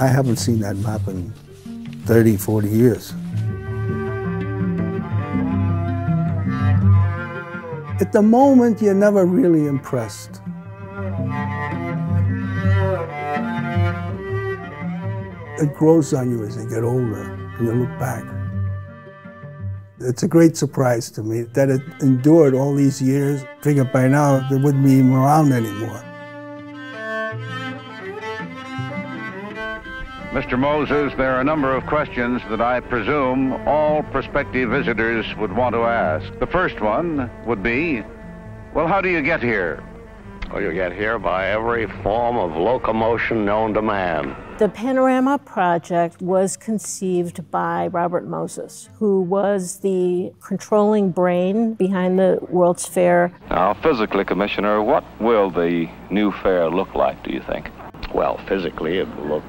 I haven't seen that map in 30, 40 years. At the moment, you're never really impressed. It grows on you as you get older, and you look back. It's a great surprise to me that it endured all these years. I figure by now it wouldn't be even around anymore. Mr. Moses, there are a number of questions that I presume all prospective visitors would want to ask. The first one would be, well, how do you get here? Well, you get here by every form of locomotion known to man. The Panorama project was conceived by Robert Moses, who was the controlling brain behind the World's Fair. Now, physically, Commissioner, what will the new fair look like, do you think? Well, physically, it will look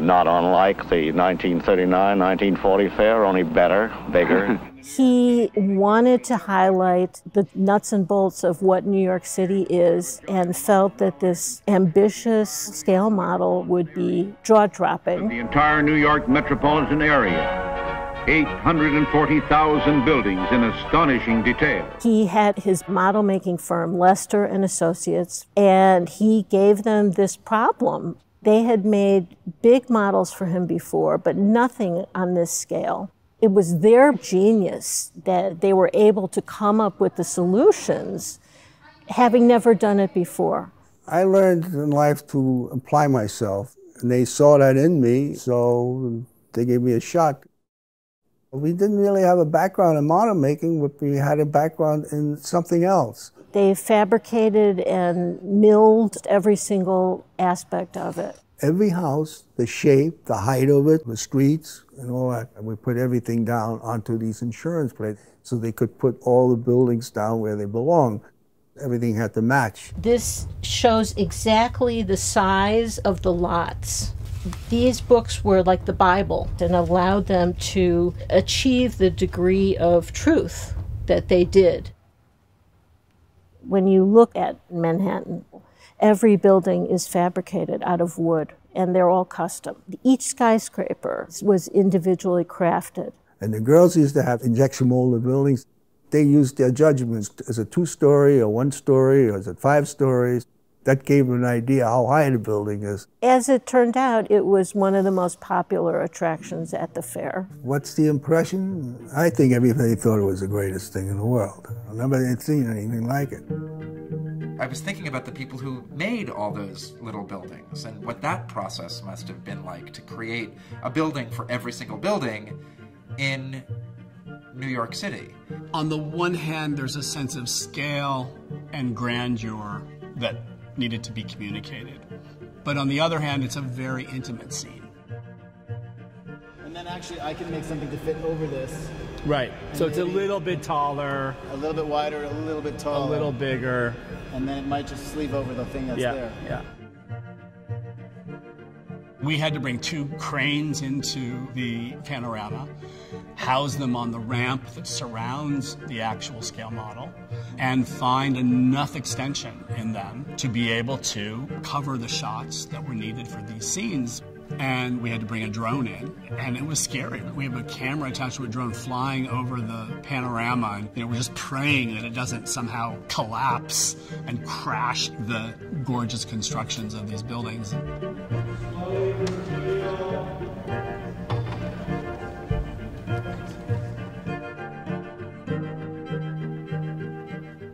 not unlike the 1939, 1940 fair, only better, bigger. He wanted to highlight the nuts and bolts of what New York City is and felt that this ambitious scale model would be jaw-dropping. The entire New York metropolitan area, 840,000 buildings in astonishing detail. He had his model-making firm, Lester and Associates, and he gave them this problem. They had made big models for him before, but nothing on this scale. It was their genius that they were able to come up with the solutions, having never done it before. I learned in life to apply myself, and they saw that in me, so they gave me a shot. We didn't really have a background in model making, but we had a background in something else. They fabricated and milled every single aspect of it. Every house, the shape, the height of it, the streets, and all that. And we put everything down onto these insurance plates so they could put all the buildings down where they belong. Everything had to match. This shows exactly the size of the lots. These books were like the Bible and allowed them to achieve the degree of truth that they did. When you look at Manhattan, every building is fabricated out of wood, and they're all custom. Each skyscraper was individually crafted. And the girls used to have injection molded buildings. They used their judgments as a 2-story or 1-story or as a 5 stories. That gave them an idea how high the building is. As it turned out, it was one of the most popular attractions at the fair. What's the impression? I think everybody thought it was the greatest thing in the world. I've never seen anything like it. I was thinking about the people who made all those little buildings and what that process must have been like to create a building for every single building in New York City. On the one hand, there's a sense of scale and grandeur that needed to be communicated. But on the other hand, it's a very intimate scene. And then actually I can make something to fit over this. Right, so it's a little bit taller. A little bit wider, a little bit taller. A little bigger. And then it might just sleeve over the thing that's there. Yeah. We had to bring 2 cranes into the Panorama, house them on the ramp that surrounds the actual scale model, and find enough extension in them to be able to cover the shots that were needed for these scenes. And we had to bring a drone in, and it was scary. We have a camera attached to a drone flying over the Panorama, and we're just praying that it doesn't somehow collapse and crash the gorgeous constructions of these buildings.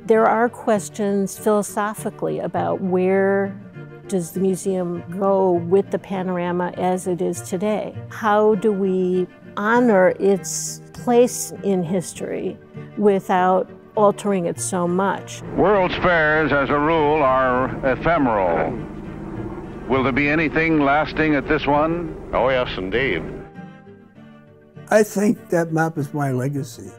There are questions philosophically about where does the museum go with the Panorama as it is today? How do we honor its place in history without altering it so much? World's fairs, as a rule, are ephemeral. Will there be anything lasting at this one? Oh, yes, indeed. I think that map is my legacy.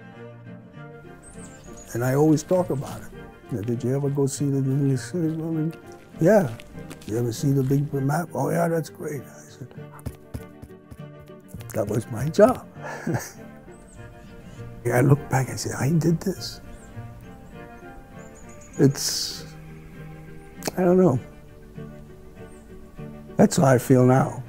And I always talk about it. Did you ever go see the New York City building? Yeah. You ever see the big map? Oh, yeah, that's great. I said, that was my job. I look back and say, I did this. It's, I don't know. That's how I feel now.